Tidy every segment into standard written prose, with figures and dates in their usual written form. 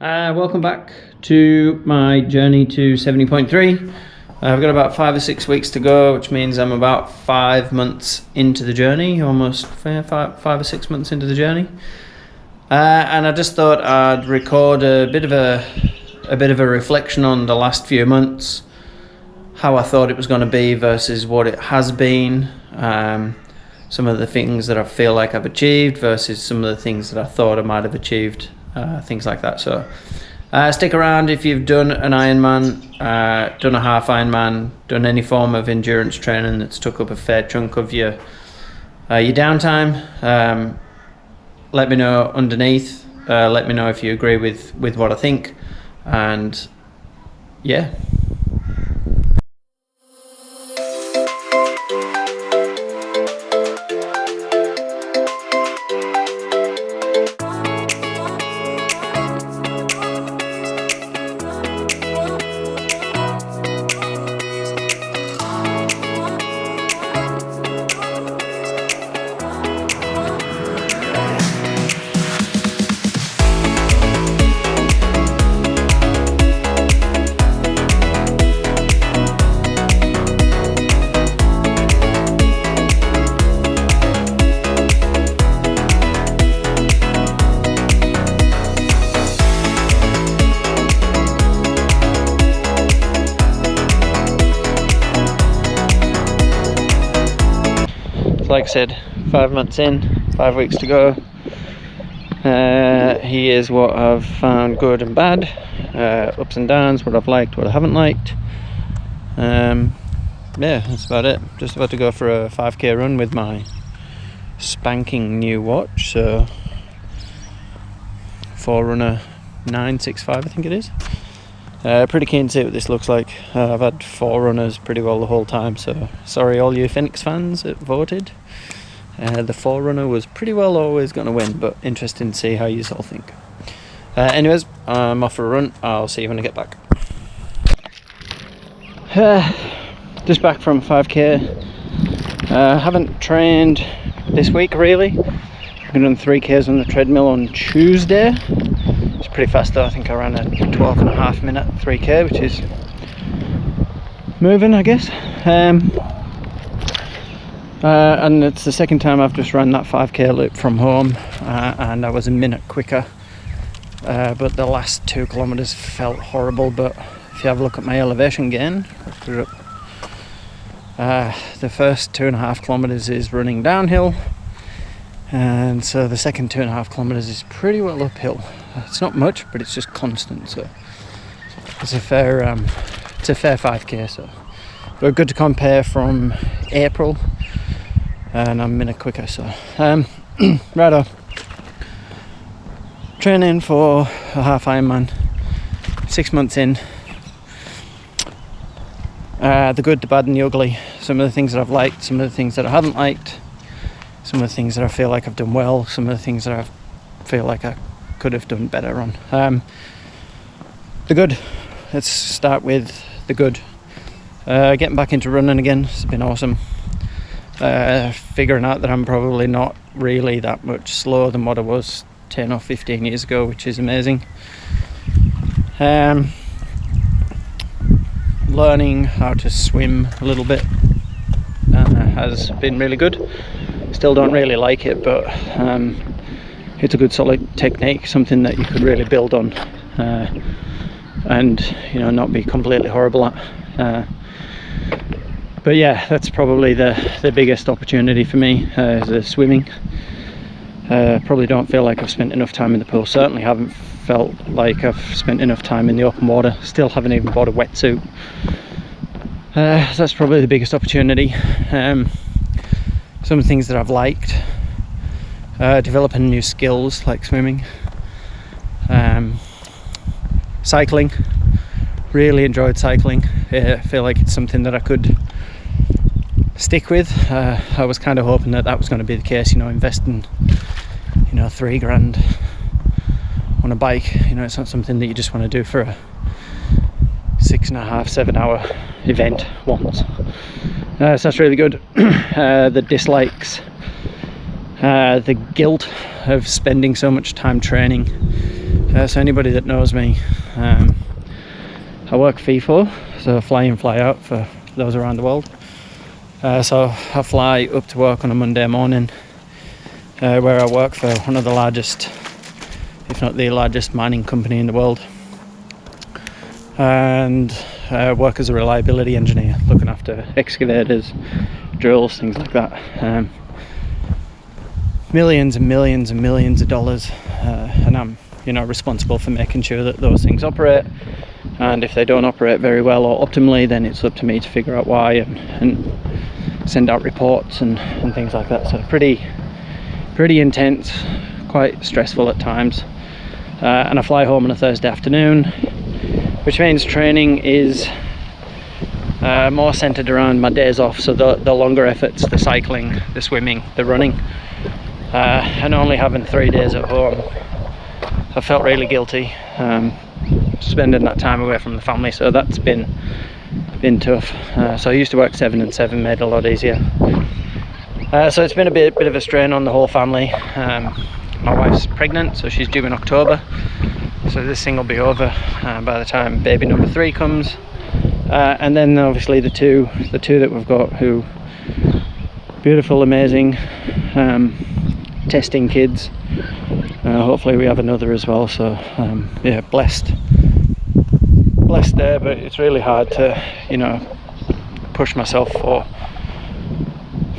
Welcome back to my journey to 70.3. I've got about 5 or 6 weeks to go, which means I'm about 5 months into the journey, almost 5 or 6 months into the journey. And I just thought I'd record a bit of a reflection on the last few months, how I thought it was going to be versus what it has been, some of the things that I feel like I've achieved versus some of the things that I thought I might have achieved. Things like that. So stick around if you've done an Ironman, done a half Ironman, done any form of endurance training that's took up a fair chunk of your downtime. Let me know underneath. Let me know if you agree with what I think, and yeah. Like I said, 5 months in, 5 weeks to go. Here's what I've found good and bad, ups and downs, what I've liked, what I haven't liked. Yeah, that's about it. Just about to go for a 5k run with my spanking new watch, so Forerunner 965 I think it is. Pretty keen to see what this looks like. I've had Forerunners pretty well the whole time, so sorry all you Phoenix fans that voted. The Forerunner was pretty well always going to win, but interesting to see how you all think. Anyways, I'm off for a run. I'll see you when I get back. Just back from 5k. Haven't trained this week really. I've done 3k's on the treadmill on Tuesday. It's pretty fast though. I think I ran a 12.5 minute 3k, which is moving, I guess. And it's the second time I've just run that 5k loop from home, and I was a minute quicker. But the last 2 kilometers felt horrible. But if you have a look at my elevation gain, the first 2.5 kilometers is running downhill, and so the second 2.5 kilometers is pretty well uphill. It's not much, but it's just constant, so it's a fair 5k. So, but good to compare from April, and I'm a minute quicker. So, righto. Training for a half Ironman. 6 months in. The good, the bad, and the ugly. Some of the things that I've liked, some of the things that I haven't liked, some of the things that I feel like I've done well, some of the things that I feel like I could have done better on. The good. Let's start with the good. Getting back into running again. It's been awesome. Figuring out that I'm probably not really that much slower than what I was 10 or 15 years ago, which is amazing. Learning how to swim a little bit has been really good. Still don't really like it, but it's a good solid technique, something that you could really build on, and not be completely horrible at. But yeah, that's probably the biggest opportunity for me, is the swimming. Probably don't feel like I've spent enough time in the pool. Certainly haven't felt like I've spent enough time in the open water. Still haven't even bought a wetsuit. That's probably the biggest opportunity. Some things that I've liked, developing new skills like swimming, cycling. Really enjoyed cycling. I feel like it's something that I could stick with. I was kind of hoping that was going to be the case, investing $3,000 on a bike. It's not something that you just want to do for a 6.5-7 hour event once. So that's really good. The dislikes, the guilt of spending so much time training So anybody that knows me, I work FIFO, so fly in, fly out for those around the world. So I fly up to work on a Monday morning, where I work for one of the largest, if not the largest, mining company in the world, and work as a reliability engineer, looking after excavators, drills, things like that. Millions and millions and millions of dollars, and I'm responsible for making sure that those things operate, and if they don't operate very well or optimally, then it's up to me to figure out why and send out reports and things like that. So pretty intense, quite stressful at times, and I fly home on a Thursday afternoon, which means training is more centered around my days off, so the longer efforts, the cycling, the swimming, the running, and only having 3 days at home, I felt really guilty spending that time away from the family, so that's been tough. So I used to work 7 and 7, made it a lot easier. So it's been a bit of a strain on the whole family. My wife's pregnant, so she's due in October, so this thing will be over by the time baby number 3 comes, and then obviously the two that we've got, who beautiful, amazing, testing kids. Hopefully we have another as well, so yeah, blessed there, but it's really hard to push myself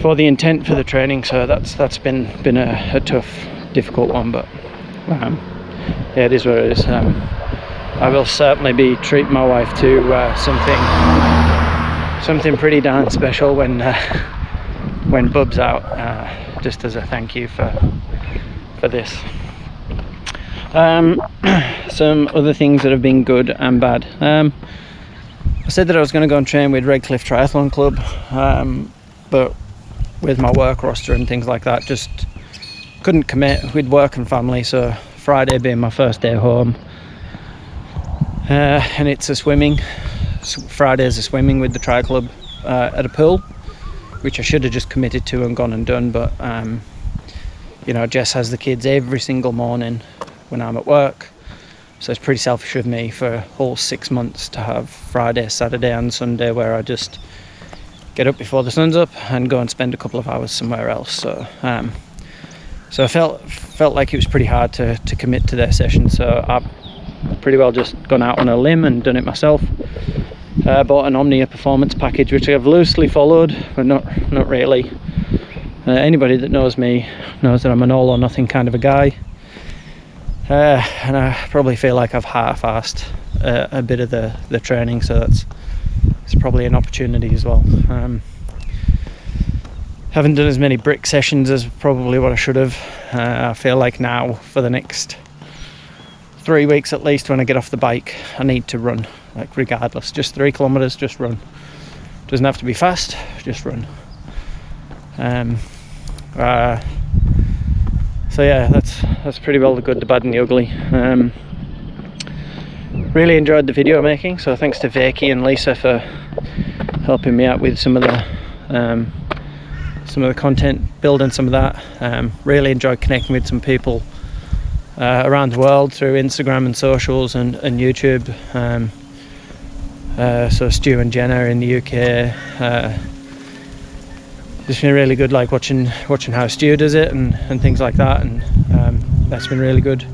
for the intent for the training, so that's been a tough, difficult one, but yeah, it is what it is. I will certainly be treating my wife to something pretty darn special when Bub's out, just as a thank you for this. Some other things that have been good and bad. I said that I was going to go and train with Redcliffe Triathlon Club, but with my work roster and things like that, just couldn't commit with work and family. So Friday being my first day home, and it's a swimming. Friday's a swimming with the Tri Club at a pool, which I should have just committed to and gone and done, but Jess has the kids every single morning when I'm at work, so it's pretty selfish of me for a whole 6 months to have Friday, Saturday and Sunday where I just get up before the sun's up and go and spend a couple of hours somewhere else. So I felt like it was pretty hard to commit to their session, so I've pretty well just gone out on a limb and done it myself. Bought an Omnia performance package, which I've loosely followed, but not really. Anybody that knows me knows that I'm an all or nothing kind of a guy, and I probably feel like I've half-assed a bit of the training, so it's probably an opportunity as well. Haven't done as many brick sessions as probably what I should have. I feel like now for the next 3 weeks at least, when I get off the bike, I need to run, like regardless, just 3 kilometers, just run. Doesn't have to be fast, just run. So yeah, that's pretty well the good, the bad and the ugly. Really enjoyed the video making, so thanks to Vicky and Lisa for helping me out with some of the content, building some of that. Really enjoyed connecting with some people around the world through Instagram and socials and YouTube. So Stu and Jenna in the UK. It's been really good, like watching how Stu does it and things like that, and that's been really good.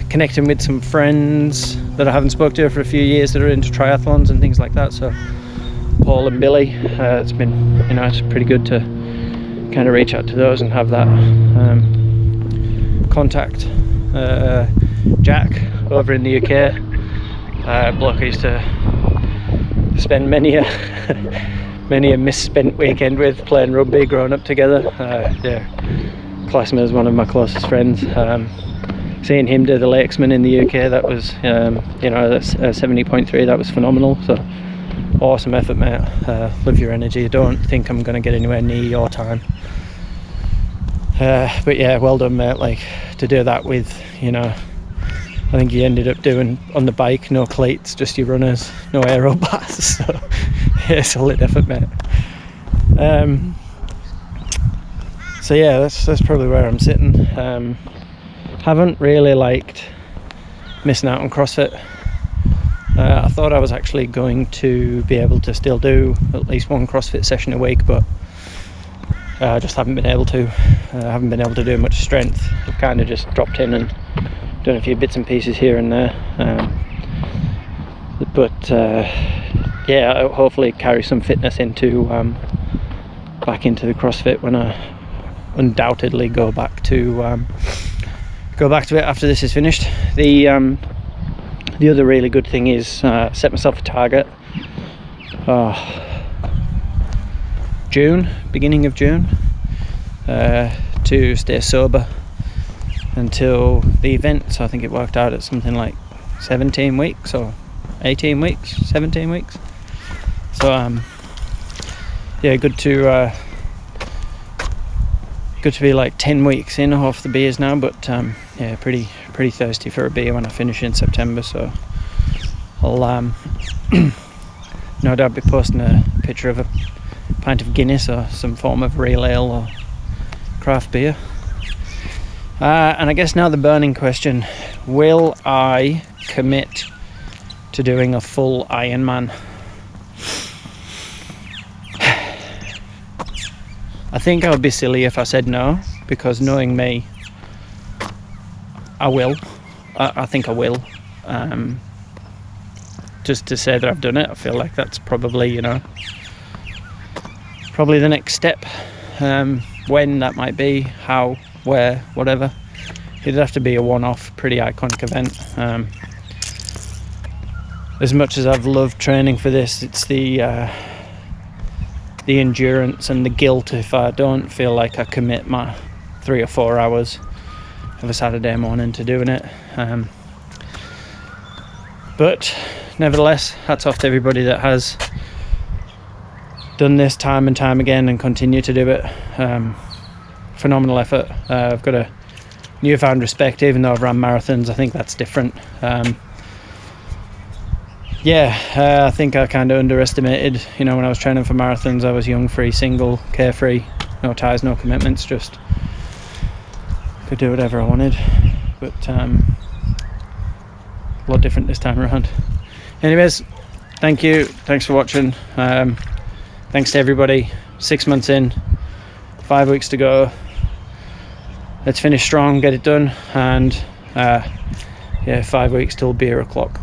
Connecting with some friends that I haven't spoke to for a few years that are into triathlons and things like that. So Paul and Billy, it's been, it's pretty good to kind of reach out to those and have that contact. Jack over in the UK, bloke I used to spend many a misspent weekend with playing rugby growing up together. Classmate is one of my closest friends. Seeing him do the Lakesman in the UK, that was that's 70.3, that was phenomenal. So awesome effort, mate. Love your energy. I don't think I'm going to get anywhere near your time, but yeah, well done, mate. Like, to do that with, I think you ended up doing on the bike, no cleats, just your runners, no aero bars. So yeah, solid effort, mate. So yeah, that's probably where I'm sitting. haven't really liked missing out on CrossFit. I thought I was actually going to be able to still do at least one CrossFit session a week, but I just haven't been able to. I haven't been able to do much strength. I've kind of just dropped in and done a few bits and pieces here and there. Yeah, I'll hopefully carry some fitness into back into the CrossFit when I undoubtedly go back to it after this is finished. The other really good thing is set myself a target. Beginning of June, to stay sober until the event. So I think it worked out at something like 17 weeks or 18 weeks, 17 weeks. So yeah, good to be like 10 weeks in off the beers now, but yeah, pretty thirsty for a beer when I finish in September. So I'll no doubt be posting a picture of a pint of Guinness or some form of real ale or craft beer. And I guess now the burning question: will I commit to doing a full Ironman? I think I would be silly if I said no, because knowing me, I will. I think I will. Just to say that I've done it, I feel like that's probably, probably the next step. When that might be, how, where, whatever. It'd have to be a one-off, pretty iconic event. As much as I've loved training for this, it's the endurance and the guilt if I don't feel like I commit my 3 or 4 hours of a Saturday morning to doing it. But nevertheless, hats off to everybody that has done this time and time again and continue to do it. Phenomenal effort. I've got a newfound respect, even though I've run marathons. I think that's different. I think I kind of underestimated, when I was training for marathons. I was young, free, single, carefree, no ties, no commitments, just could do whatever I wanted. But a lot different this time around. Anyways, thank you, thanks for watching. Thanks to everybody. 6 months in, 5 weeks to go. Let's finish strong, get it done, and 5 weeks till beer o'clock.